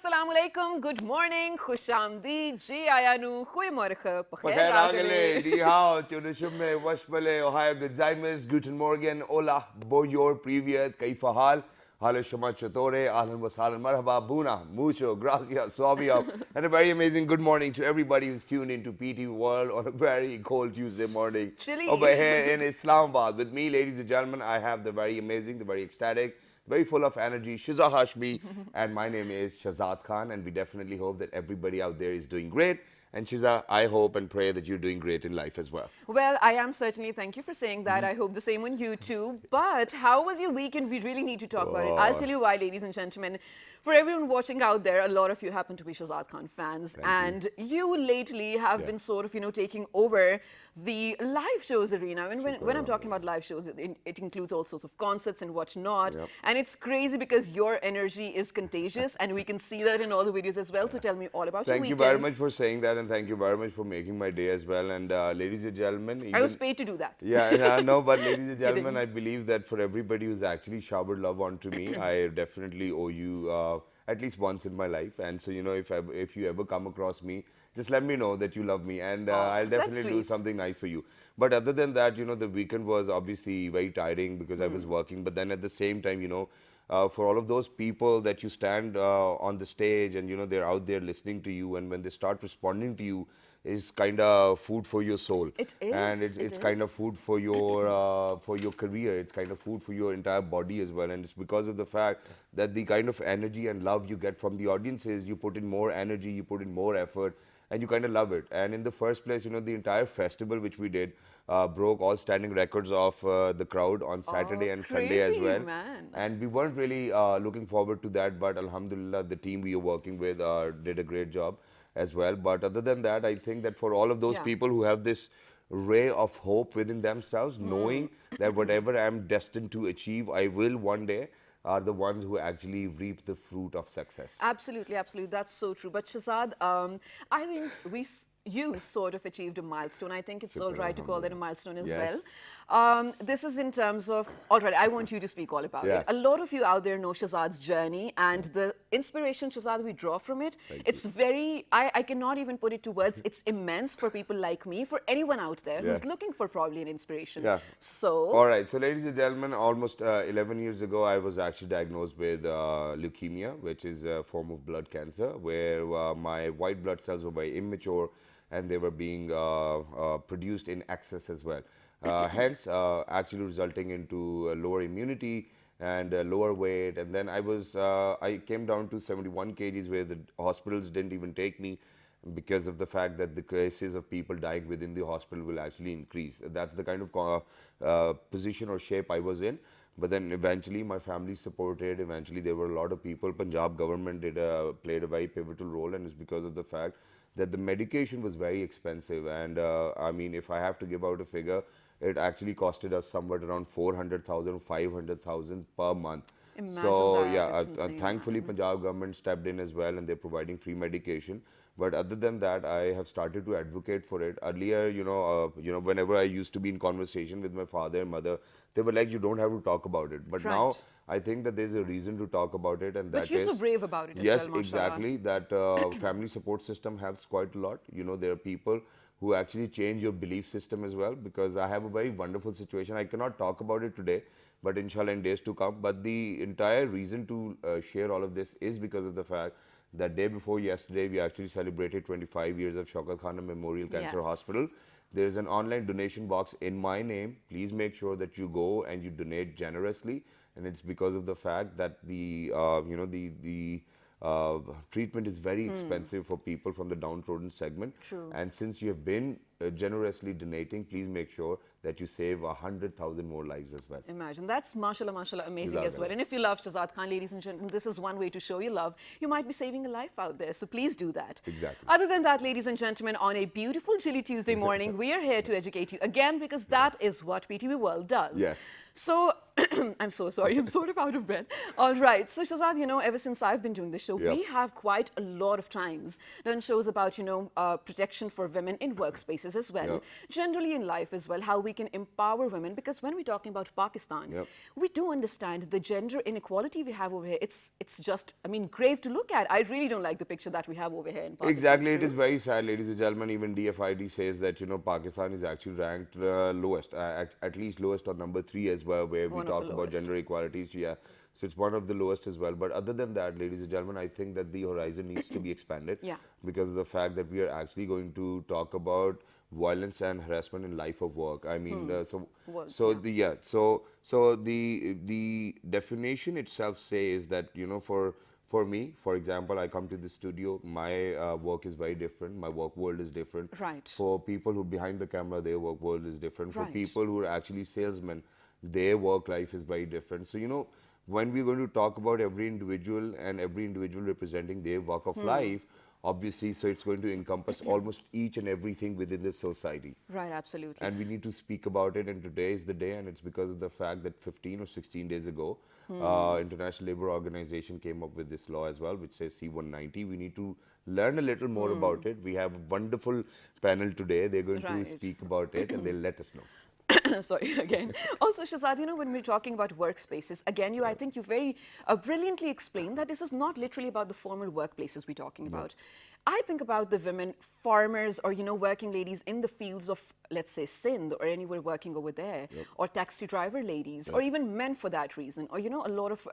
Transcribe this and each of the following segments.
assalamu alaikum, good morning, khushamdi, ji ayanu, goeiemorgen, Pagkailangali, di hao, tunushume, washmale, ohio gozaimasu, guten morgen, hola, bonjour, privyet, kaifa hal, halo shama chatore, ahlan wa sahlan, marhaba, buna, mucho, gracias, suavio, and a very amazing good morning to everybody who's tuned into PT World on a very cold Tuesday morning. Chilly. Over here in Islamabad. With me, ladies and gentlemen, I have the very amazing, the very ecstatic, very full of energy, Shiza Hashmi, and my name is Shahzad Khan, and we definitely hope that everybody out there is doing great. And Shiza, I hope and pray that you're doing great in life as well. Well, I am certainly. Thank you for saying that. I hope the same on you too. But how was your weekend? We really need to talk about it. I'll tell you why, ladies and gentlemen. For everyone watching out there, a lot of you happen to be Shahzad Khan fans. And you lately have been sort of, taking over the live shows arena. And when I'm talking about live shows, it includes all sorts of concerts and whatnot. And it's crazy because your energy is contagious. And we can see that in all the videos as well. So tell me all about your weekend. Thank you very much for saying that. And thank you very much for making my day as well. And ladies and gentlemen, I was paid to do that. Yeah, no, but ladies and gentlemen, I believe that for everybody who's actually showered love onto me, I definitely owe you at least once in my life. And so, if you ever come across me, just let me know that you love me, and I'll definitely do something nice for you. But other than that, the weekend was obviously very tiring because I was working. But then at the same time, for all of those people that you stand on the stage and they're out there listening to you, and when they start responding to you, is kind of food for your soul. It is. And it's kind of food for your career. It's kind of food for your entire body as well. And it's because of the fact that the kind of energy and love you get from the audiences, you put in more energy, you put in more effort, and you kind of love it. And in the first place, the entire festival which we did broke all standing records of the crowd on Saturday and Sunday as well. Man. And we weren't really looking forward to that, but alhamdulillah, the team we were working with did a great job as well. But other than that, I think that for all of those people who have this ray of hope within themselves, knowing that whatever I'm destined to achieve, I will one day, are the ones who actually reap the fruit of success. Absolutely, absolutely. That's so true. But Shahzad, I think you sort of achieved a milestone. I think it's all right to call that a milestone as well. This is in terms of, all right, I want you to speak all about it. A lot of you out there know Shahzad's journey and the inspiration, Shahzad, we draw from it. It's very, I cannot even put it to words. It's immense for people like me, for anyone out there who's looking for probably an inspiration. So, all right, so ladies and gentlemen, almost 11 years ago, I was actually diagnosed with leukemia, which is a form of blood cancer, where my white blood cells were very immature and they were being produced in excess as well. Hence, actually resulting into lower immunity and lower weight. And then I came down to 71 kgs, where the hospitals didn't even take me because of the fact that the cases of people dying within the hospital will actually increase. That's the kind of position or shape I was in. But then eventually my family supported. Eventually there were a lot of people. Punjab government played a very pivotal role, and it's because of the fact that the medication was very expensive. And I mean, if I have to give out a figure, it actually costed us somewhat around 400,000, 500,000 per month. Imagine so that. Thankfully Punjab government stepped in as well, and they're providing free medication. But other than that, I have started to advocate for it. Earlier, whenever I used to be in conversation with my father and mother, they were like, you don't have to talk about it. But now I think that there's a reason to talk about it, and that but you're so brave about it as yes, well, exactly. That family support system helps quite a lot. There are people who actually change your belief system as well, because I have a very wonderful situation. I cannot talk about it today, but inshallah in days to come. But the entire reason to share all of this is because of the fact that day before yesterday, we actually celebrated 25 years of Shaukat Khanum Memorial Cancer Hospital. There is an online donation box in my name. Please make sure that you go and you donate generously. And it's because of the fact that the treatment is very expensive for people from the downtrodden segment. True. And since you have been generously donating, please make sure that you save 100,000 more lives as well. Imagine. That's mashallah, mashallah, amazing as well. And if you love Shahzad Khan, ladies and gentlemen, this is one way to show your love. You might be saving a life out there, so please do that. Exactly. Other than that, ladies and gentlemen, on a beautiful chilly Tuesday morning, we are here to educate you again, because that is what PTV World does. Yes. So, I'm so sorry, I'm sort of out of breath. All right, so Shahzad, ever since I've been doing this show, we have quite a lot of times done shows about, protection for women in workspaces. business as well, Yep. generally in life as well, how we can empower women. Because when we're talking about Pakistan, Yep. we do understand the gender inequality we have over here. It's just, I mean, grave to look at. I really don't like the picture that we have over here in Pakistan. Exactly, it too. is very sad, ladies and gentlemen. Even DFID says that Pakistan is actually ranked lowest, at least lowest on number 3 as well, where we One of the talk about lowest. gender equality. Yeah, so it's one of the lowest as well. But other than that, ladies and gentlemen, I think that the horizon needs to be expanded. Yeah. Because of the fact that we are actually going to talk about violence and harassment in life of work. I mean, Work, so yeah. the yeah, so the definition itself says that for me, for example, I come to the studio, my work is very different, my work world is different. Right. For people who behind the camera, their work world is different. For Right. people who are actually salesmen, their work life is very different. So, when we're going to talk about every individual and every individual representing their walk of life, obviously, so it's going to encompass almost each and everything within this society. Right, absolutely. And we need to speak about it, and today is the day, and it's because of the fact that 15 or 16 days ago, International Labour Organization came up with this law as well, which says C-190. We need to learn a little more about it. We have a wonderful panel today. They're going Right. to speak about it, and they'll let us know. Sorry again. Also, Shahzad, when we're talking about workspaces, again, I think you very brilliantly explained that this is not literally about the formal workplaces we're talking about. I think about the women farmers or, working ladies in the fields of, let's say, Sindh or anywhere working over there, or taxi driver ladies, or even men for that reason, or, a lot of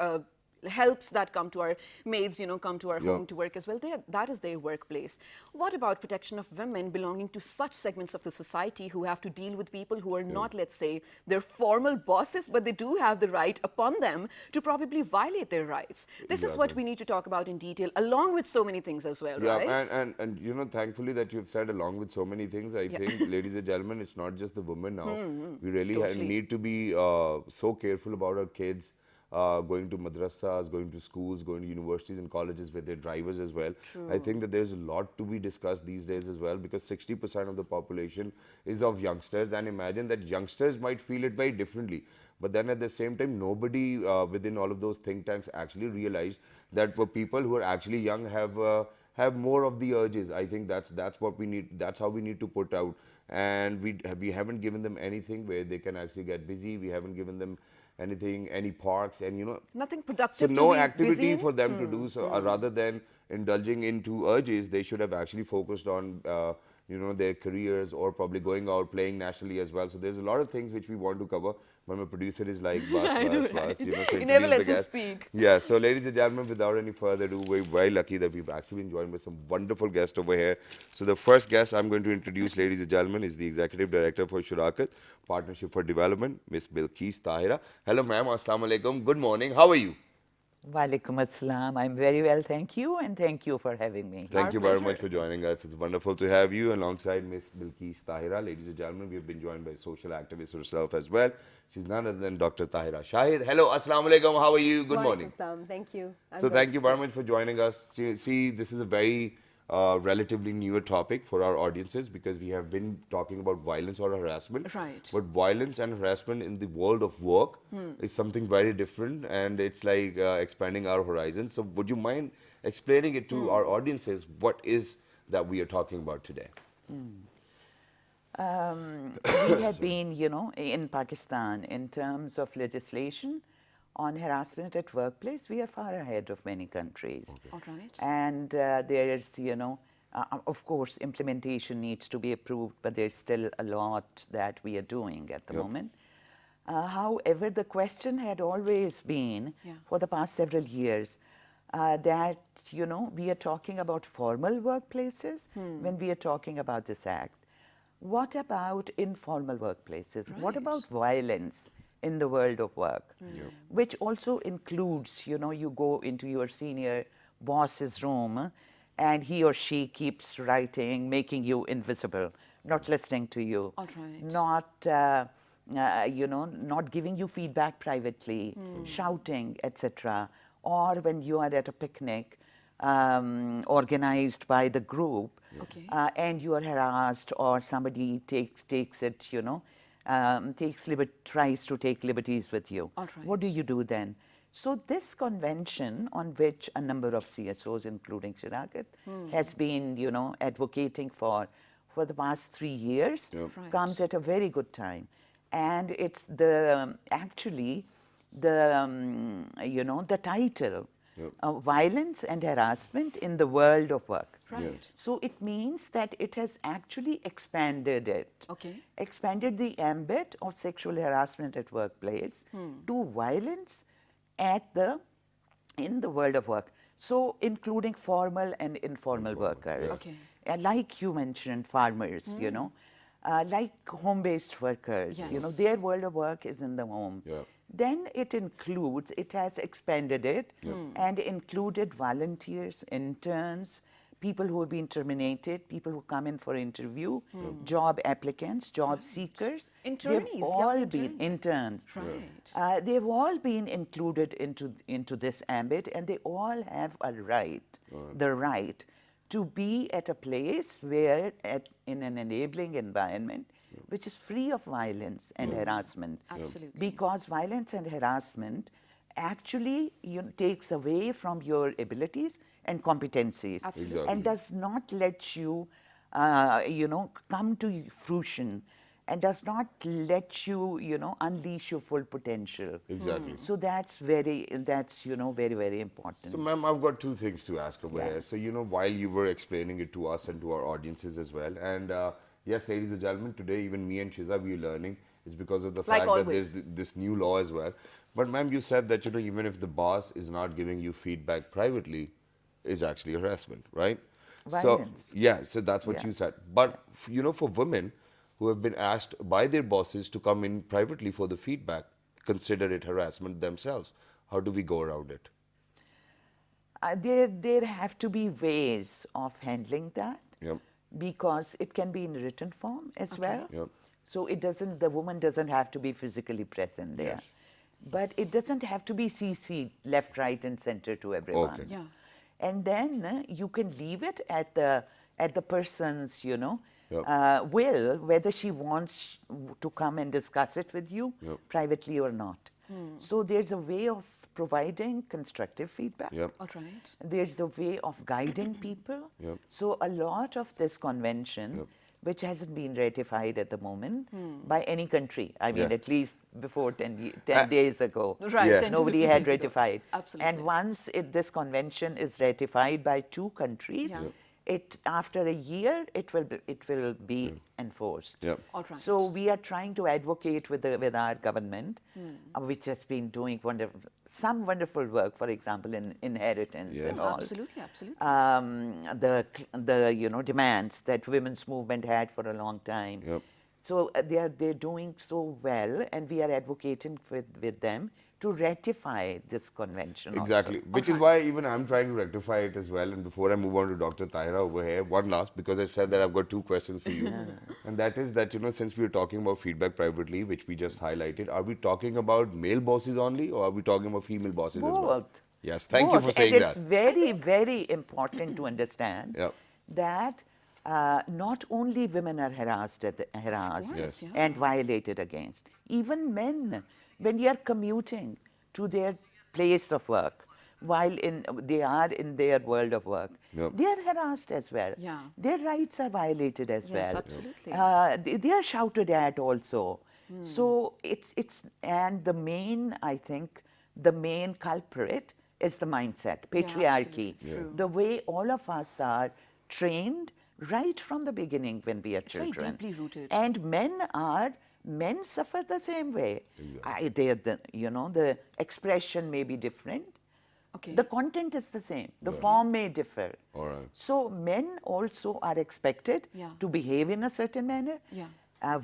helps that come to our maids, come to our home to work as well. That is their workplace. What about protection of women belonging to such segments of the society who have to deal with people who are not, let's say, their formal bosses, but they do have the right upon them to probably violate their rights? This is what we need to talk about in detail, along with so many things as well, Yeah, right? and thankfully that you've said along with so many things, I think, ladies and gentlemen, it's not just the women now. We really Totally. need to be so careful about our kids. Going to madrasas, going to schools, going to universities and colleges with their drivers as well. I think that there's a lot to be discussed these days as well, because 60% of the population is of youngsters, and imagine that youngsters might feel it very differently. But then at the same time, nobody within all of those think tanks actually realized that for people who are actually young have more of the urges. I think that's what we need. That's how we need to put out. And we haven't given them anything where they can actually get busy. We haven't given them anything, any parks, and Nothing so productive to no be busy activity in? for them to do. So rather than indulging into urges, they should have actually focused on their careers, or probably going out playing nationally as well. So there's a lot of things which we want to cover. But my producer is like, bus, I know, bus, right? bus, so He never introduce the lets us guest. speak. Yeah, so ladies and gentlemen, without any further ado, we're very lucky that we've actually been joined by some wonderful guests over here. So the first guest I'm going to introduce, ladies and gentlemen, is the Executive Director for Shurakat Partnership for Development, Miss Bilqis Tahira. Hello, ma'am. Assalamu alaikum. Good morning. How are you? Walaikum assalam. I'm very well, thank you, and thank you for having me. Thank Our you very pleasure. much for joining us. It's wonderful to have you alongside Miss Bilqis Tahira. Ladies and gentlemen, we've been joined by social activist herself as well. She's none other than Dr. Tahira Shahid. Hello, assalamu alaikum. How are you? Good morning. Walaikum salam. Thank you. I'm So good. thank you very much for joining us. See, this is a very relatively newer topic for our audiences, because we have been talking about violence or harassment. Right. But violence and harassment in the world of work is something very different, and it's like expanding our horizons. So would you mind explaining it to our audiences what is that we are talking about today? We have been, in Pakistan, in terms of legislation on harassment at workplace, we are far ahead of many countries. All right. And there's, of course, implementation needs to be approved, but there's still a lot that we are doing at the moment. However, the question had always been, for the past several years, that, we are talking about formal workplaces when we are talking about this act. What about informal workplaces? What about violence in the world of work? Which also includes, you go into your senior boss's room and he or she keeps writing, making you invisible, not listening to you, All right. not giving you feedback privately, shouting, etc. Or when you are at a picnic organized by the group, Okay. and you are harassed, or somebody takes it, tries to take liberties with you. All What do right. you do then? So this convention, on which a number of CSOs, including Shirakat, has been, advocating for for the past 3 years Right. comes at a very good time. And it's the actually the title, Violence and Harassment in the World of Work. Right. So it means that it has actually expanded it. Okay. Expanded the ambit of sexual harassment at workplace to violence in the world of work. So including formal and informal workers. Okay. Like you mentioned, farmers, like home-based workers, Yes. their world of work is in the home. Yeah. Then it has expanded it and included volunteers, interns, people who have been terminated, people who come in for interview, job applicants, job seekers. Internees, They've young all been interns. interns. They've all been included into this ambit, and they all have the right to be at a place where, in an enabling environment, which is free of violence and harassment. Absolutely. Because violence and harassment actually takes away from your abilities and competencies. Absolutely. And does not let you, come to fruition, and does not let you, unleash your full potential. Exactly. So that's very, very important. So, ma'am, I've got two things to ask over here. So, while you were explaining it to us and to our audiences as well, and yes, ladies and gentlemen, today even me and Shiza, we're learning. It's because of the Like fact always. that there's this new law as well. But, ma'am, you said that, even if the boss is not giving you feedback privately, is actually harassment, right? So, Violence. yeah, so that's what Yeah. you said. But, for women who have been asked by their bosses to come in privately for the feedback, consider it harassment themselves. How do we go around it? There have to be ways of handling that. Yep. Because it can be in written form as well. Yep. So the woman doesn't have to be physically present there. Yes. But it doesn't have to be CC'd left, right, and center to everyone. Okay. Yeah. And then you can leave it at the person's, Yep. will, whether she wants to come and discuss it with you Yep. privately or not. So there's a way of providing constructive feedback. Yep. All right. There's the way of guiding people. Yep. So a lot of this convention, Yep. which hasn't been ratified at the moment by any country, I mean, Yeah. at least before 10 days ago, Right. Yeah. 10 to nobody 15 had days ago. ratified. Absolutely. And once this convention is ratified by 2 countries, Yeah. after a year, it will be enforced. Yep. All right. So we are trying to advocate with our government, which has been doing some wonderful work, for example, in inheritance Yes. and all. Absolutely, absolutely. The demands that women's movement had for a long time. Yep. So they're doing so well, and we are advocating with them to ratify this convention. Exactly, also. which is why even I'm trying to rectify it as well. And before I move on to Dr. Tahira over here, one last, because I said that I've got 2 questions for you. And that is that, since we were talking about feedback privately, which we just highlighted, are we talking about male bosses only, or are we talking about female bosses as well? Both. Yes, thank you for Both. saying and that. it's very, very important to understand Yep. that not only women are harassed Yes. yeah. and violated against, even men, when they are commuting to their place of work, while they are in their world of work, Yep. they are harassed as well. Yeah. Their rights are violated as Yes, well. absolutely. They are shouted at also. So and I think the main culprit is the mindset, patriarchy. absolutely. True. The way all of us are trained right from the beginning when we are It's very children. deeply rooted. And men suffer the same way. The expression may be different. Okay. The content is the same. The form may differ. All right. So men also are expected Yeah. to behave in a certain manner. Yeah.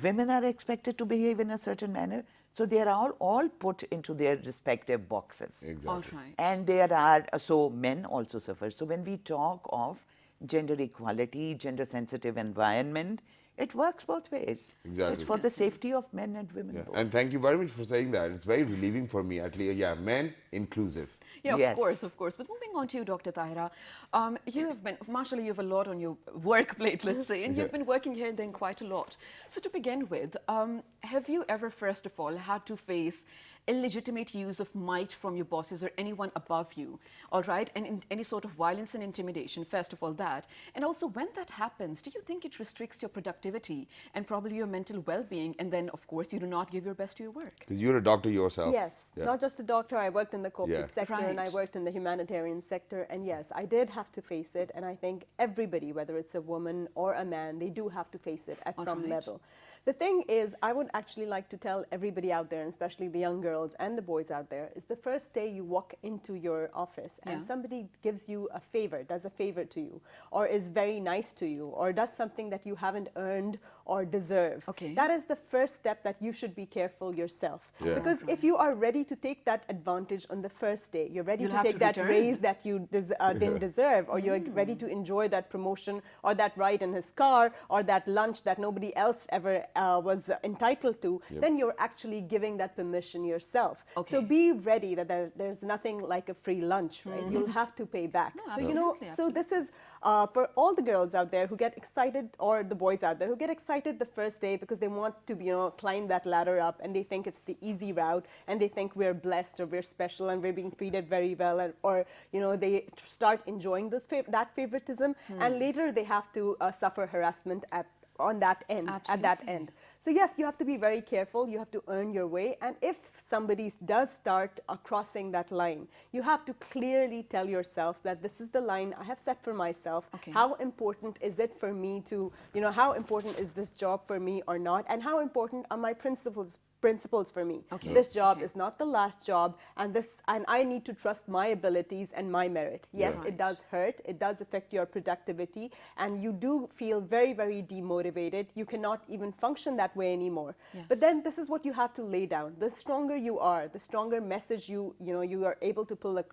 Women are expected to behave in a certain manner. So they are all put into their respective boxes. Exactly. All right. And so men also suffer. So when we talk of gender equality, gender sensitive environment, It works both ways. Exactly. It's for the safety of men and women Yeah. both. And thank you very much for saying that. It's very relieving for me, at least. Yeah, men inclusive. Yeah, Yes. of course, of course. But moving on to you, Dr. Tahira, you have been, mashallah, you have a lot on your work plate, let's say, and you've been working here and there quite a lot. So to begin with, have you ever, first of all, had to face illegitimate use of might from your bosses or anyone above you, all right, and any sort of violence and intimidation, first of all that. And also when that happens, do you think it restricts your productivity and probably your mental well-being, and then of course you do not give your best to your work? Because you're a doctor yourself. Yes, Yeah. not just a doctor. I worked in the corporate Yeah. sector and I Right. worked in the humanitarian sector. And yes, I did have to face it. And I think everybody, whether it's a woman or a man, they do have to face it at some Alright. level. The thing is, I would actually like to tell everybody out there, and especially the young girls and the boys out there, is the first day you walk into your office and Yeah. somebody gives you a favor, does a favor to you, or is very nice to you, or does something that you haven't earned or deserve. Okay. That is the first step that you should be careful yourself. Yeah. Because if you are ready to take that advantage on the first day, you're ready You'll to have take to that return. raise that you didn't deserve, or you're ready to enjoy that promotion or that ride in his car or that lunch that nobody else ever was entitled to, then you're actually giving that permission yourself. Okay. So be ready that there's nothing like a free lunch, right? You'll have to pay back. No, So, you know, absolutely, so this is for all the girls out there who get excited, or the boys out there who get excited the first day because they want to, you know, climb that ladder up and they think it's the easy route and they think we're blessed or we're special and we're being treated very well, or you know, they start enjoying those that favoritism, and later they have to suffer harassment on that end, at that Absolutely. end. So yes, you have to be very careful. You have to earn your way. And if somebody does start crossing that line, you have to clearly tell yourself that this is the line I have set for myself. Okay. How important is it for me to, you know, how important is this job for me or not? And how important are my principles for me? Okay. This job Okay. is not the last job, and I need to trust my abilities and my merit. Yes, Right. it does hurt. It does affect your productivity, and you do feel very, very demotivated. You cannot even function that way anymore. But Yes. then this is what you have to lay down. The stronger you are, the stronger message you are able to pull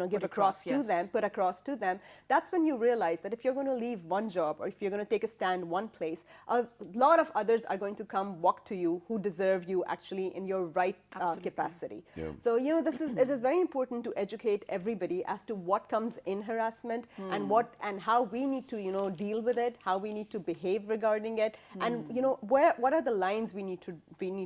give across to yes. them, put across to them. That's when you realize that if you're going to leave one job, or if you're going to take a stand one place, a lot of others are going to come walk to you who deserve you actually in your right Absolutely. capacity. Yeah. So, you know, it is very important to educate everybody as to what comes in harassment and how we need to, you know, deal with it, how we need to behave regarding it, and, you know, what are the lines we need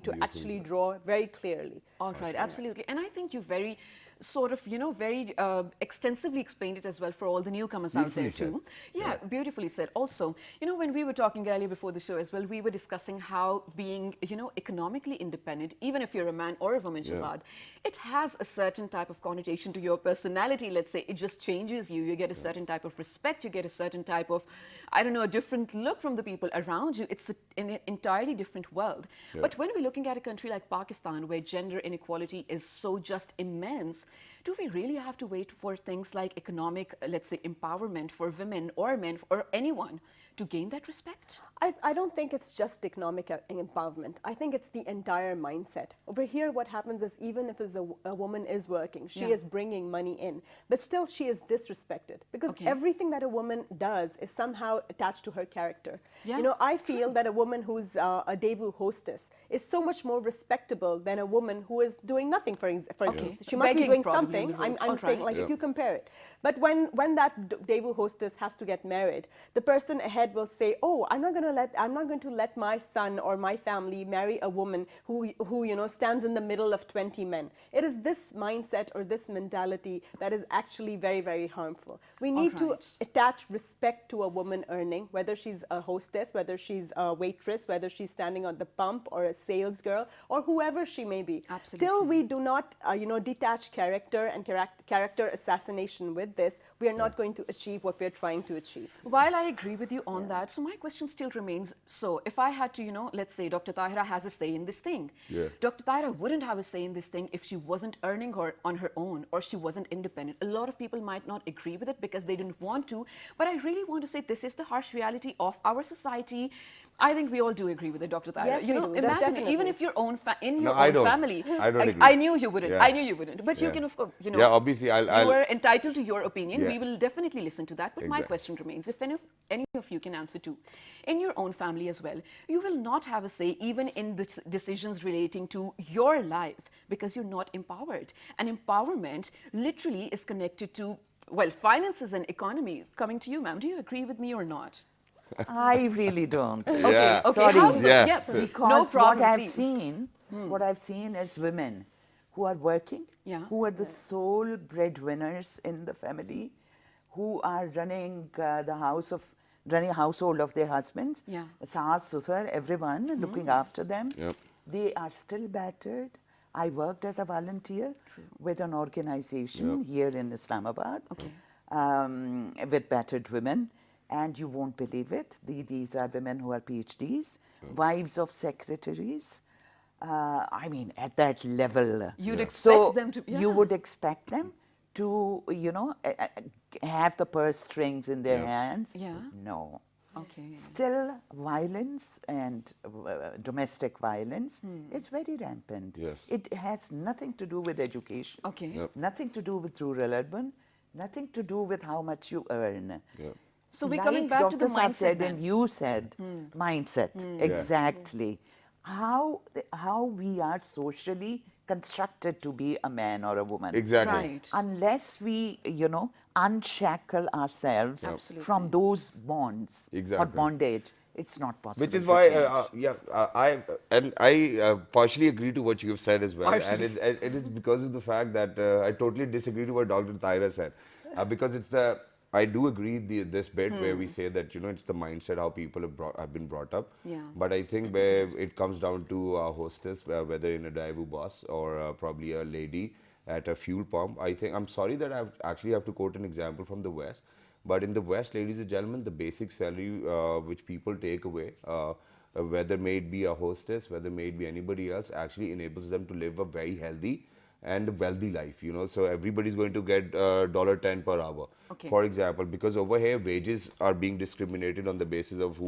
to actually draw very clearly. All right, absolutely. And I think you very sort of, you know, very extensively explained it as well for all the newcomers out there Beautifully too. Yeah, beautifully said. Also, you know, when we were talking earlier before the show as well, we were discussing how being, you know, economically independent, even if you're a man or a woman, Shahzad, it has a certain type of connotation to your personality. Let's say it just changes you. You get a certain type of respect. You get a certain type of, I don't know, a different look from the people around you. It's an entirely different world. But when we're looking at a country like Pakistan, where gender inequality is so just immense, do we really have to wait for things like economic, let's say, empowerment for women or men or anyone to gain that respect? I don't think it's just economic empowerment. I think it's the entire mindset. Over here, what happens is, even if a woman is working, she is bringing money in, but still she is disrespected, because everything that a woman does is somehow attached to her character. Yeah. You know, I feel that a woman who's a Devu hostess is so much more respectable than a woman who is doing nothing, for instance. She must be Begging doing probably something. in the I'm roads. saying, Alright. like, if you compare it. But when that Devu hostess has to get married, the person ahead will say, "Oh, I'm not going to let my son or my family marry a woman who you know, stands in the middle of 20 men." It is this mindset or this mentality that is actually very, very harmful. We need to Alright. attach respect to a woman earning, whether she's a hostess, whether she's a waitress, whether she's standing on the pump, or a sales girl, or whoever she may be. Absolutely. Till we do not, you know, detach character and character assassination with this, we are not going to achieve what we are trying to achieve. While I agree with you on that, so my question still remains, so if I had to, you know, let's say Dr. Tahira has a say in this thing. Yeah. Dr. Tahira wouldn't have a say in this thing if she wasn't earning her on her own, or she wasn't independent. A lot of people might not agree with it because they didn't want to, but I really want to say this is the harsh reality of our society. I think we all do agree with it, Dr. Tahira. Yes, you we know, do. imagine Definitely. even if your own in your I own don't. family. I don't agree. I knew you wouldn't. Yeah. I knew you wouldn't. But you Yeah. can, of course, you know. Yeah, obviously, you are entitled to your opinion. Yeah. We will definitely listen to that. But my Exactly. question remains: if any of you can answer too. In your own family as well, you will not have a say even in the decisions relating to your life because you're not empowered. And empowerment literally is connected to, well, finances and economy. Coming to you, ma'am, do you agree with me or not? I really don't. Yeah. Okay, Sorry. how so? Yeah, Yeah, so- Because no problem, what I've please. seen, what I've seen is women who are working, Yeah. who are the sole breadwinners in the family, who are running running a household of their husbands, Yeah. saas, susar, everyone looking after them. Yep. They are still battered. I worked as a volunteer with an organization here in Islamabad with battered women. And you won't believe it. These are women who are PhDs, wives of secretaries. I mean, at that level. You'd expect So them to- you yeah. would expect them to, have the purse strings in their hands. Yeah. No. Okay. Still, violence and domestic violence is very rampant. Yes. It has nothing to do with education. Okay. Yep. Nothing to do with rural urban. Nothing to do with how much you earn. So we're Like coming back to the Dr. Saab mindset said then. and you said, mindset, exactly. How we are socially constructed to be a man or a woman. Exactly. Right. Unless we, unshackle ourselves Absolutely. from those bonds or Exactly. bondage, it's not possible. Which is to why, change. I partially agree to what you've said as well, Partially. and it is because of the fact that I totally disagree to what Dr. Tyra said, because I do agree this bit where we say that it's the mindset how people have been brought up. Yeah. But I think where it comes down to a hostess, whether in a drive bus or probably a lady at a fuel pump. I'm sorry that I actually have to quote an example from the West. But in the West, ladies and gentlemen, the basic salary which people take away, whether may it be a hostess, whether may it be anybody else, actually enables them to live a very healthy and wealthy life. So everybody's going to get $10 per hour, Okay. for example, because over here wages are being discriminated on the basis of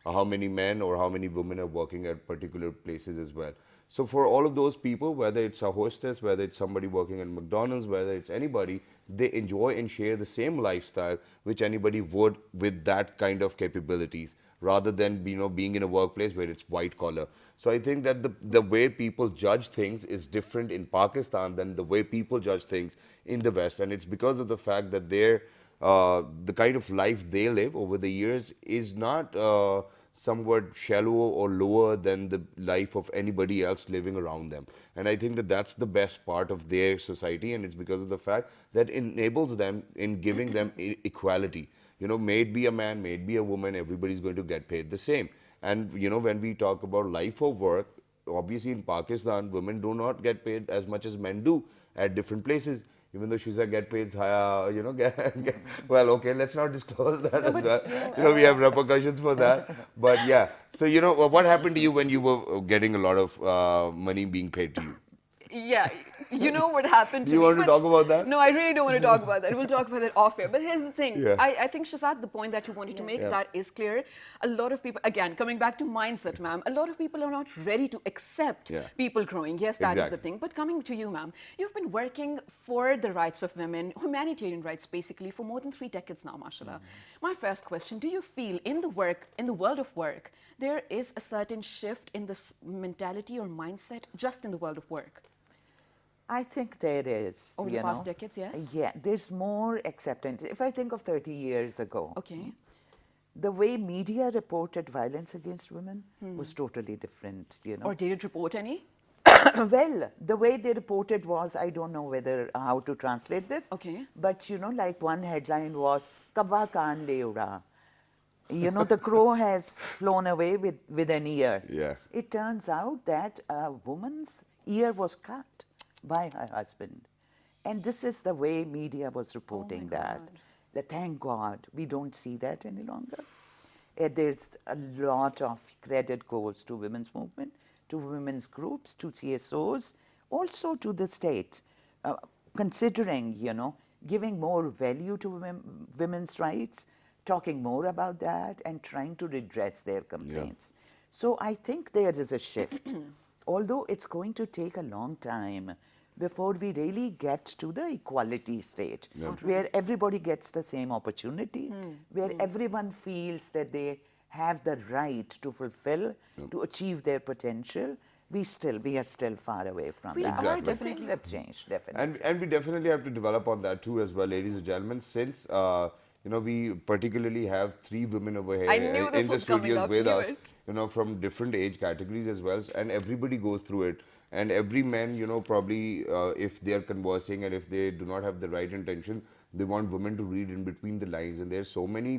how many men or how many women are working at particular places as well. So for all of those people, whether it's a hostess, whether it's somebody working at McDonald's, whether it's anybody, they enjoy and share the same lifestyle which anybody would with that kind of capabilities, rather than being in a workplace where it's white collar. So I think that the way people judge things is different in Pakistan than the way people judge things in the West, and it's because of the fact that the kind of life they live over the years is not somewhat shallow or lower than the life of anybody else living around them. And I think that that's the best part of their society, and it's because of the fact that it enables them in giving them equality. May it be a man, may it be a woman, everybody's going to get paid the same. And when we talk about life of work, obviously in Pakistan, women do not get paid as much as men do at different places. Even though she's get paid higher, well, okay, let's not disclose that as well. We have repercussions for that. But yeah, so what happened to you when you were getting a lot of money being paid to you? Yeah, you know what happened to Do you me. want to but- talk about that? No, I really don't want to talk about that. We'll talk about that off air. But here's the thing. Yeah. I think, Shazad, the point that you wanted to make, that is clear. A lot of people, again, coming back to mindset, ma'am, a lot of people are not ready to accept people growing. Yes, that is the Exactly. thing. But coming to you, ma'am, you've been working for the rights of women, humanitarian rights, basically, for more than 3 decades now, mashallah. My first question, do you feel in the world of work, there is a certain shift in this mentality or mindset just in the world of work? I think there is. Over the past decades, yes? Yeah, there's more acceptance. If I think of 30 years ago, Okay. the way media reported violence against women was totally different, Or did it report any? Well, the way they reported was, I don't know how to translate this. Okay. But, like one headline was, Kabba Kaan le ura. The crow has flown away with an ear. Yeah. It turns out that a woman's ear was cut by her husband. And this is the way media was reporting that. Thank God, we don't see that any longer. There's a lot of credit goes to women's movement, to women's groups, to CSOs, also to the state, considering, giving more value to women's rights, talking more about that, and trying to redress their complaints. So I think there is a shift, although it's going to take a long time before we really get to the equality state, where everybody gets the same opportunity, where everyone feels that they have the right to fulfill, to achieve their potential. We are still far away from We that. are But definitely. things have changed, definitely. And we definitely have to develop on that too as well, ladies and gentlemen, since we particularly have 3 women over here I knew this in the was coming studios up, with knew us, it. from different age categories as well, and everybody goes through it. And every man, probably if they are conversing and if they do not have the right intention, they want women to read in between the lines. And there's so many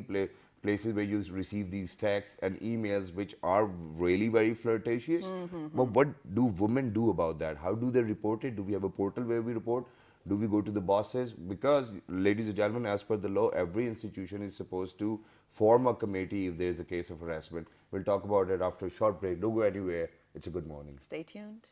places where you receive these texts and emails which are really very flirtatious. But what do women do about that? How do they report it? Do we have a portal where we report? Do we go to the bosses? Because, ladies and gentlemen, as per the law, every institution is supposed to form a committee if there is a case of harassment. We'll talk about it after a short break. Don't go anywhere. It's a good morning. Stay tuned.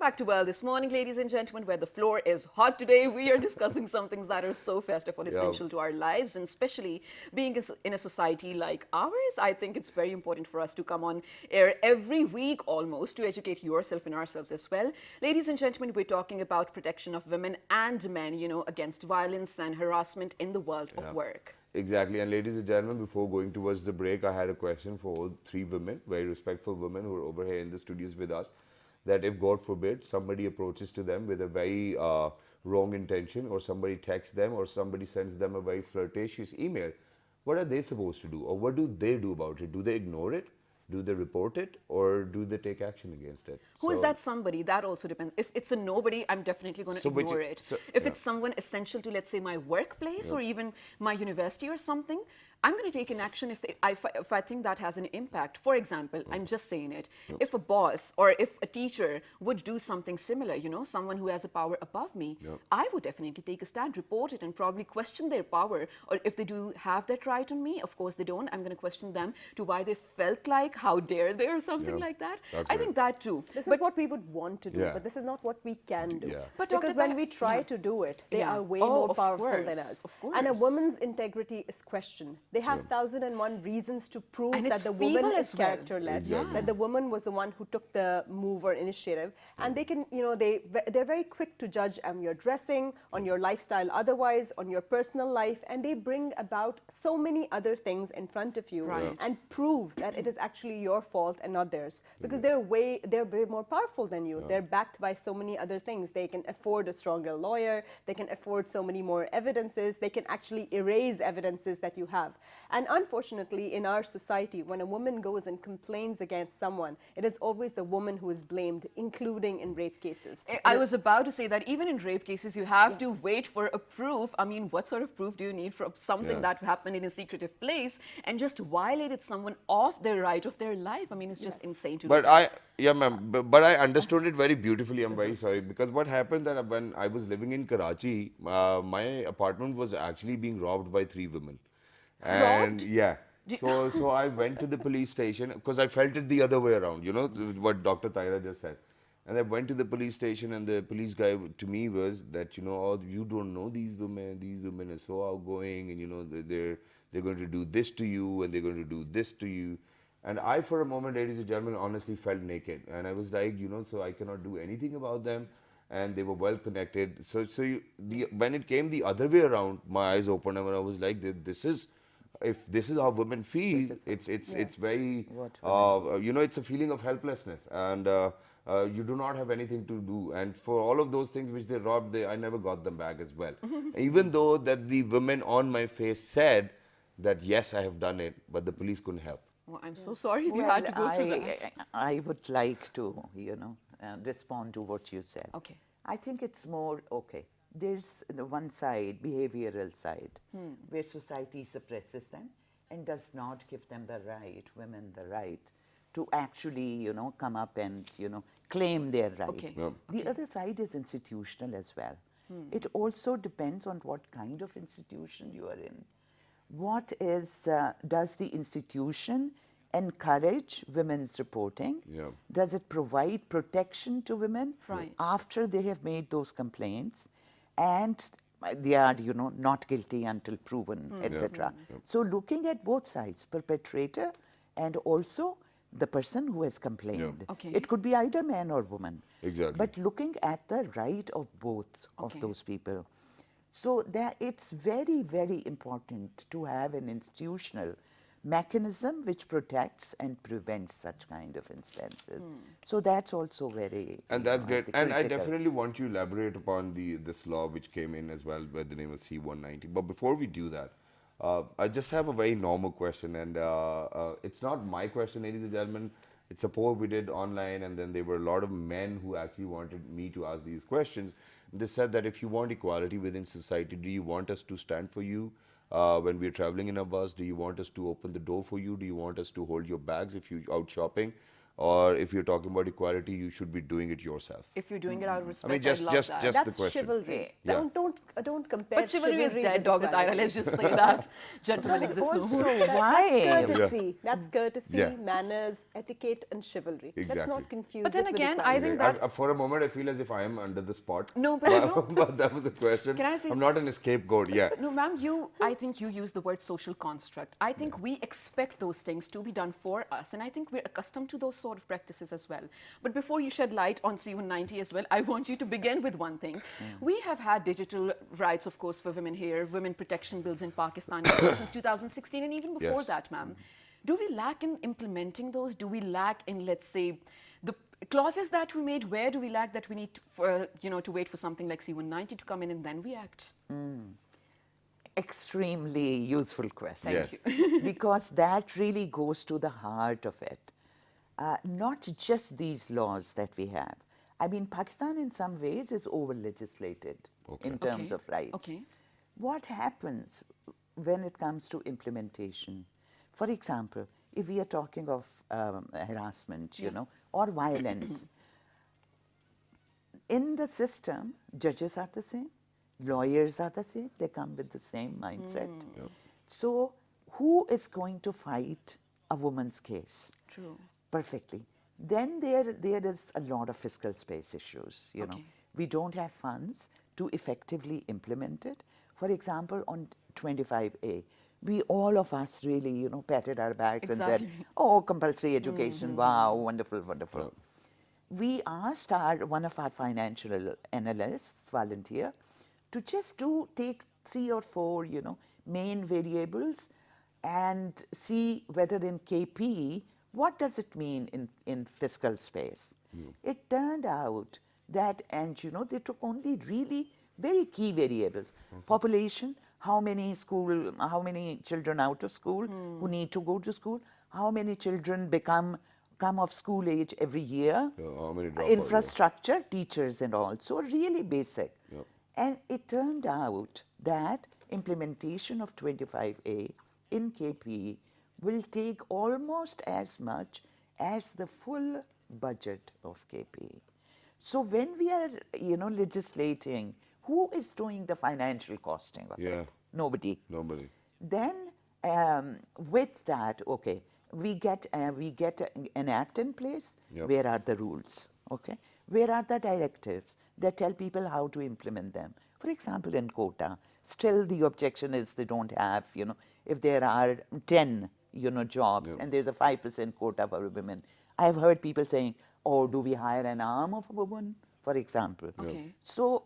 back to Well This Morning, ladies and gentlemen, where the floor is hot today. We are discussing some things that are so festive and essential to our lives, and especially being in a society like ours. I think it's very important for us to come on air every week almost to educate yourself and ourselves as well. Ladies and gentlemen, we're talking about protection of women and men, against violence and harassment in the world of work. Exactly. And ladies and gentlemen, before going towards the break, I had a question for all three women, very respectful women who are over here in the studios with us, that if, God forbid, somebody approaches to them with a very wrong intention, or somebody texts them, or somebody sends them a very flirtatious email, what are they supposed to do? Or what do they do about it? Do they ignore it? Do they report it? Or do they take action against it? Who is that somebody? That also depends. If it's a nobody, I'm definitely going to ignore it. If it's someone essential to, let's say, my workplace or even my university or something, I'm going to take an action if I think that has an impact. For example, I'm just saying it. If a boss or if a teacher would do something similar, someone who has a power above me, I would definitely take a stand, report it, and probably question their power. Or if they do have that right on me, of course they don't, I'm going to question them to why they felt like, how dare they, or something like that. I think that too. This is what we would want to do, but this is not what we can do. But because when we try to do it, they are way more powerful than us. Of course. And a woman's integrity is questioned. They have 1,001 reasons to prove And that it's the woman feeble is as well. characterless, that the woman was the one who took the move or initiative. And they can, they're very quick to judge on your dressing, on your lifestyle otherwise, on your personal life, and they bring about so many other things in front of you and prove that it is actually your fault and not theirs. Because they're way more powerful than you. They're backed by so many other things. They can afford a stronger lawyer, they can afford so many more evidences, they can actually erase evidences that you have. And unfortunately, in our society, when a woman goes and complains against someone, it is always the woman who is blamed, including in rape cases. I was about to say that even in rape cases, you have to wait for a proof. I mean, what sort of proof do you need from something that happened in a secretive place and just violated someone of their right of their life? I mean, it's just insane to do. But I understood it very beautifully. I'm very sorry, because what happened that when I was living in Karachi, my apartment was actually being robbed by three women. And so I went to the police station because I felt it the other way around, what Dr. Taira just said. And I went to the police station, and the police guy to me was that, oh, you don't know these women are so outgoing, and they're going to do this to you, and they're going to do this to you. And I, for a moment, ladies and gentlemen, honestly felt naked. And I was like, so I cannot do anything about them. And they were well connected. When it came the other way around, my eyes opened, and I was like, if this is how women feel, it's very, it's a feeling of helplessness, and you do not have anything to do. And for all of those things which they robbed, I never got them back as well. Even though that the women on my face said that yes, I have done it, but the police couldn't help. Well, I'm so sorry you had to go through that. I would like to, respond to what you said. Okay. I think it's more, there's the one side, behavioral side, where society suppresses them and does not give them women the right to actually, come up and, claim their right. Okay. The other side is institutional as well. It also depends on what kind of institution you are in. What is, does the institution encourage women's reporting? Does it provide protection to women after they have made those complaints? And they are, not guilty until proven, etc. So looking at both sides, perpetrator and also the person who has complained. It could be either man or woman. Exactly. But looking at the right of both of those people. So it's very, very important to have an institutional mechanism which protects and prevents such kind of instances. So that's also very And that's great. And I critical. definitely want to elaborate upon this law which came in as well by the name of C-190. But before we do that, I just have a very normal question, and it's not my question, ladies and gentlemen. It's a poll we did online, and then there were a lot of men who actually wanted me to ask these questions. They said that if you want equality within society, do you want us to stand for you when we're traveling in a bus? Do you want us to open the door for you? Do you want us to hold your bags if you're out shopping? or if you're talking about equality, you should be doing it yourself. If you're doing it out of respect, I mean, just I love just that. just That's the question. chivalry. Yeah. Don't compare But chivalry is dead, with Dr. Tyra. equality. Let's just say that. Gentlemen exist no Also, more. why? That's courtesy. That's courtesy, Yeah. manners, etiquette, and chivalry. Let's Exactly. not confuse But then it with again, I equality. think Okay, that for a moment, I feel as if I am under the spot. No, but you know- but that was the question. Can I say- I'm not an scapegoat. Yeah. No, ma'am, I think you use the word social construct. I think we expect those things to be done for us, and I think we're accustomed to those sort of practices as well. But before you shed light on C190 as well, I want you to begin with one thing. We have had digital rights, of course, for women here, women protection bills in Pakistan since 2016, and even before Yes. that, ma'am. Do we lack in implementing those? Do we lack in, let's say, the clauses that we made? Where do we lack that we need to wait for something like C190 to come in and then we act? Extremely useful question. Yes. Because that really goes to the heart of it. Not just these laws that we have. I mean, Pakistan in some ways is over-legislated in terms Okay. of rights. Okay. What happens when it comes to implementation? For example, if we are talking of harassment, or violence, in the system, judges are the same, lawyers are the same, they come with the same mindset. So who is going to fight a woman's case? True. Perfectly. Then there is a lot of fiscal space issues, Okay. We don't have funds to effectively implement it. For example, on 25A, all of us really, patted our backs and said, Exactly. oh, compulsory education, wow, wonderful, wonderful. We asked one of our financial analysts, volunteer, to just take 3 or 4, main variables and see whether in KP, what does it mean in fiscal space? It turned out that, and they took only really very key variables. Population, how many children out of school who need to go to school, how many children come of school age every year, How many drop out, yeah. infrastructure, teachers and all. So really basic. Yep. And it turned out that implementation of 25A in KP will take almost as much as the full budget of KP. So when we are, legislating, who is doing the financial costing of Yeah. it? Nobody. Nobody. Then with that, okay, we get an act in place. Yep. Where are the rules? Okay, where are the directives that tell people how to implement them? For example, in quota, still the objection is they don't have, if there are 10, jobs Yep. and there's a 5% quota for women. I've heard people saying, oh, do we hire an arm of a woman, for example? Okay. So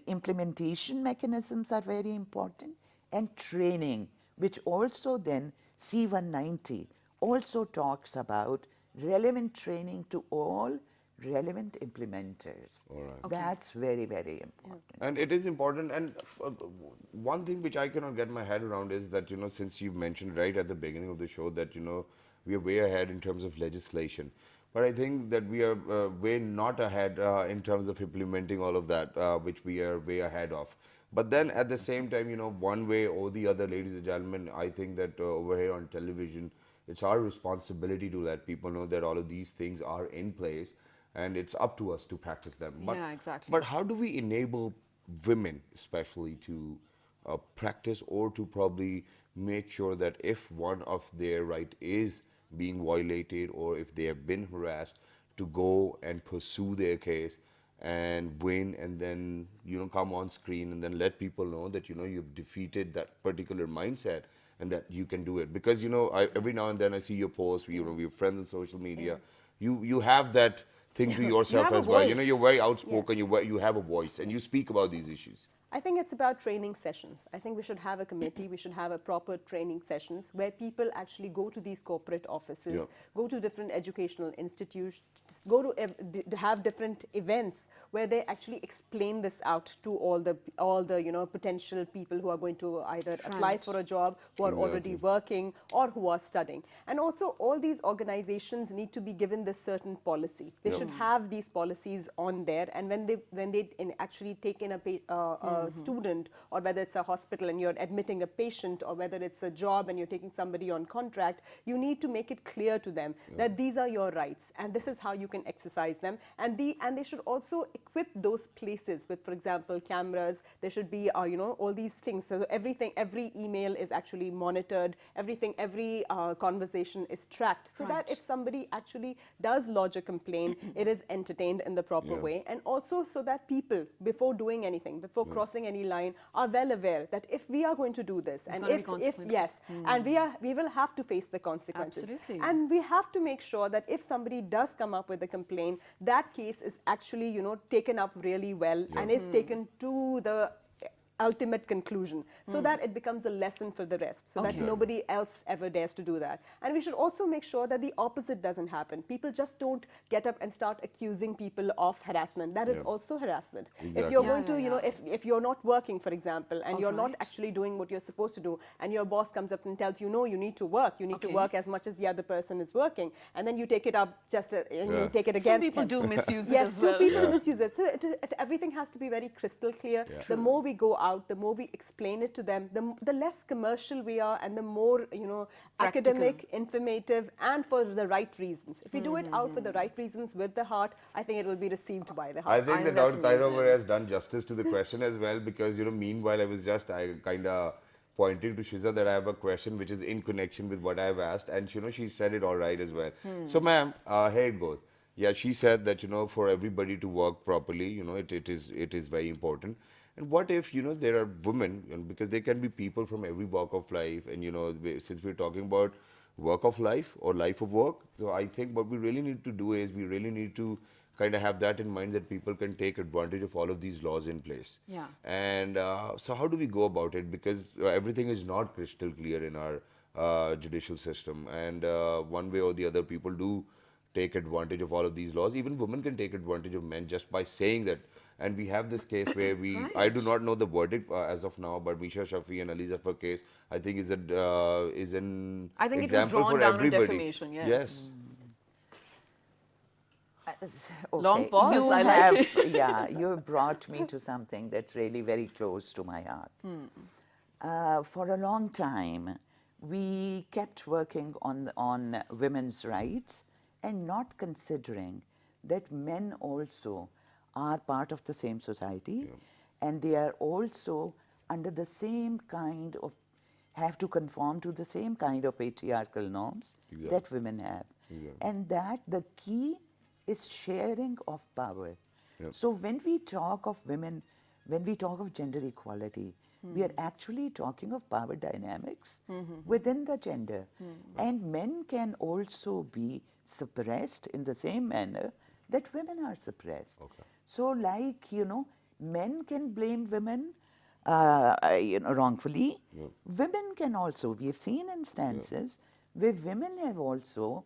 implementation mechanisms are very important, and training, which also then C190 also talks about relevant training to all relevant implementers. All right. Okay. That's very, very important. And it is important. And one thing which I cannot get my head around is that, since you've mentioned right at the beginning of the show that, we are way ahead in terms of legislation. But I think that we are way not ahead in terms of implementing all of that, which we are way ahead of. But then at the same time, one way or the other, ladies and gentlemen, I think that over here on television, it's our responsibility to let people know that all of these things are in place, and it's up to us to practice them. But, Yeah, exactly. But how do we enable women, especially, to practice or to probably make sure that if one of their right is being violated or if they have been harassed, to go and pursue their case and win, and then come on screen and then let people know that you've defeated that particular mindset and that you can do it? Because every now and then I see your posts, we have friends on social media, you have that thing to yourself have a as well. voice. You're very outspoken. Yes. You have a voice and you speak about these issues. I think it's about training sessions. I think we should have a committee, we should have a proper training sessions where people actually go to these corporate offices, Yeah. go to different educational institutes, go to have different events where they actually explain this out to all the potential people who are going to either apply Right. for a job, who are already working, or who are studying. And also all these organizations need to be given this certain policy. They should have these policies on there, and when they actually take in a a student, or whether it's a hospital and you're admitting a patient, or whether it's a job and you're taking somebody on contract, you need to make it clear to them that these are your rights and this is how you can exercise them. And they should also equip those places with, for example, cameras. There should be, all these things. So every email is actually monitored. Every conversation is tracked, so that if somebody actually does lodge a complaint, it is entertained in the proper way, and also so that people, before doing anything, before crossing any line, are well aware that if we are going to do this, and and we will have to face the consequences. Absolutely. And we have to make sure that if somebody does come up with a complaint, that case is actually, taken up really well and is taken to the ultimate conclusion, so that it becomes a lesson for the rest, so that nobody else ever dares to do that. And we should also make sure that the opposite doesn't happen. People just don't get up and start accusing people of harassment. That is also harassment. Exactly. If you're going to, if you're not working, for example, and you're not actually doing what you're supposed to do, and your boss comes up and tells you, no, you need to work. You need to work as much as the other person is working, and then you take it up and you take it against Some people him. do misuse it Yes, as well. two people misuse it. So everything has to be very crystal clear. The more we go out, the more we explain it to them, the less commercial we are, and the more academic, informative, and for the right reasons. If we do it out for the right reasons with the heart, I think it will be received by the heart. I think that that's Dr. Taira amazing. has done justice to the question as well, because meanwhile I was just kind of pointing to Shiza that I have a question which is in connection with what I have asked, and she said it all right as well. So ma'am, here it goes. Yeah, she said that for everybody to work properly, it is very important. And what if there are women, because there can be people from every walk of life, and since we're talking about work of life or life of work, so I think what we really need to do is we really need to kind of have that in mind, that people can take advantage of all of these laws in place. Yeah. And so how do we go about it? Because everything is not crystal clear in our judicial system, and one way or the other people do take advantage of all of these laws. Even women can take advantage of men just by saying that. And we have this case where I do not know the verdict as of now, but Misha Shafi and Ali Zafar case, I think is an I think it was example drawn for down on everybody. defamation, yes. Yes. Long pause, You I have, like it. you have brought me to something that's really very close to my heart. For a long time, we kept working on women's rights and not considering that men also are part of the same society, and they are also under the same kind of, have to conform to the same kind of patriarchal norms that women have. And that the key is sharing of power. So when we talk of women, when we talk of gender equality, we are actually talking of power dynamics within the gender. And men can also be suppressed in the same manner that women are suppressed. So like, men can blame women wrongfully. Women can also, we have seen instances where women have also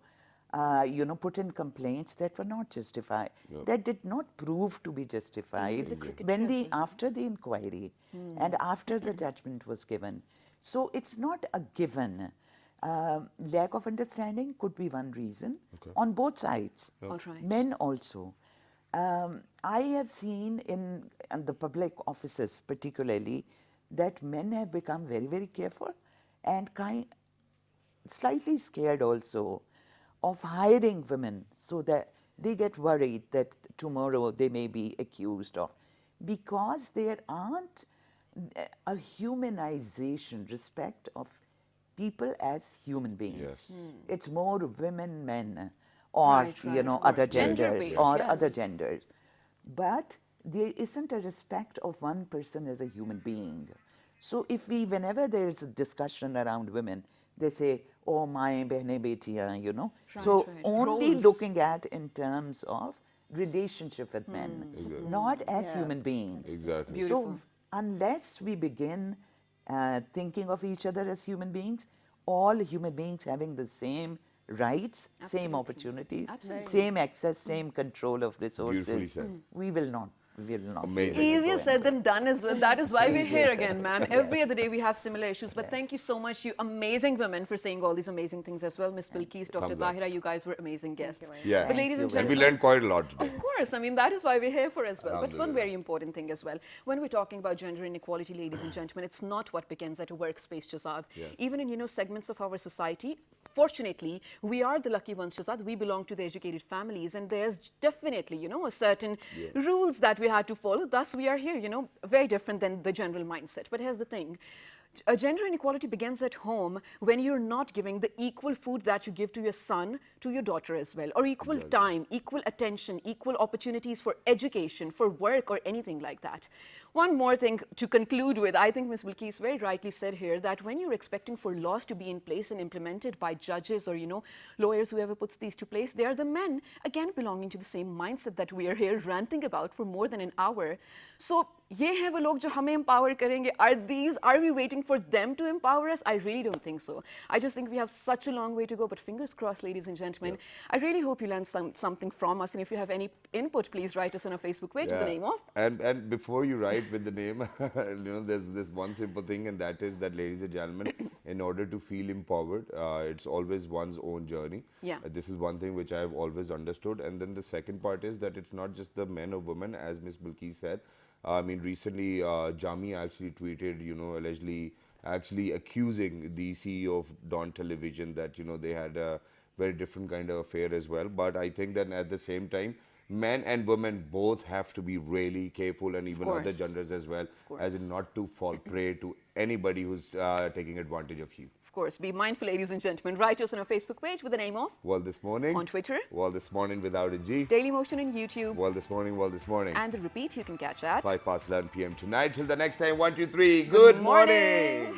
put in complaints that were not justified, that did not prove to be justified when after the inquiry and after the judgment was given. So it's not a given. Lack of understanding could be one reason on both sides. All right. Men also. I have seen in the public offices particularly that men have become very, very careful and slightly scared also of hiring women, so that they get worried that tomorrow they may be accused of, because there aren't a humanization, respect of people as human beings. It's more women, men, or other genders Gender-based, or yes. other genders. But there isn't a respect of one person as a human being. So whenever there's a discussion around women, they say, oh, my behne betiyan, So right. only Roles. looking at in terms of relationship with men, not as human beings. Exactly. Beautiful. So unless we begin thinking of each other as human beings, all human beings having the same rights, same Absolutely. opportunities, Absolutely. same access, same control of Beautifully resources, said. we will not will not. Amazing. Easier said than done as well. That is why we're here Easier said again, ma'am. Every other day we have similar issues. But thank you so much, you amazing women, for saying all these amazing things as well. Miss Bilkis, Dr. Thumbs up. Tahira, you guys were amazing guests. Yeah. But ladies and And we gentlemen, learned quite a lot today. of course, I mean, that is why we're here for as well. But one Alhamdulillah. very important thing as well. When we're talking about gender inequality, ladies and gentlemen, it's not what begins at a workspace, Shazad. Yes. Even in, segments of our society, fortunately, we are the lucky ones, Shazad. We belong to the educated families, and there's definitely, a certain rules that we had to follow. Thus, we are here, very different than the general mindset. But here's the thing. Gender inequality begins at home when you're not giving the equal food that you give to your son, to your daughter as well, or equal time, equal attention, equal opportunities for education, for work, or anything like that. One more thing to conclude with, I think Ms. Bilkis very rightly said here that when you're expecting for laws to be in place and implemented by judges or, lawyers, whoever puts these to place, they are the men, again, belonging to the same mindset that we are here ranting about for more than an hour. So, ये हैं वो लोग जो हमें empower करेंगे. Are we waiting for them to empower us? I really don't think so. I just think we have such a long way to go, but fingers crossed, ladies and gentlemen. I really hope you learned something from us, and if you have any input, please write us on our Facebook page with the name of. And before you write with the name, there's this one simple thing, and that is that, ladies and gentlemen, in order to feel empowered, it's always one's own journey. Yeah. This is one thing which I've always understood. And then the second part is that it's not just the men or women, as Ms. Bilkis said. I mean, recently, Jami actually tweeted, allegedly actually accusing the CEO of Dawn Television that, they had a very different kind of affair as well. But I think that at the same time, men and women both have to be really careful, and even other genders as well, as in not to fall prey to anybody who's taking advantage of you. Of course, be mindful, ladies and gentlemen. Write us on our Facebook page with the name of. World This Morning. On Twitter. World This Morning without a G. Daily Motion on YouTube. World This Morning, World This Morning. And the repeat you can catch at 5 past 11 p.m. tonight. Till the next time, 1, 2, 3. Good morning.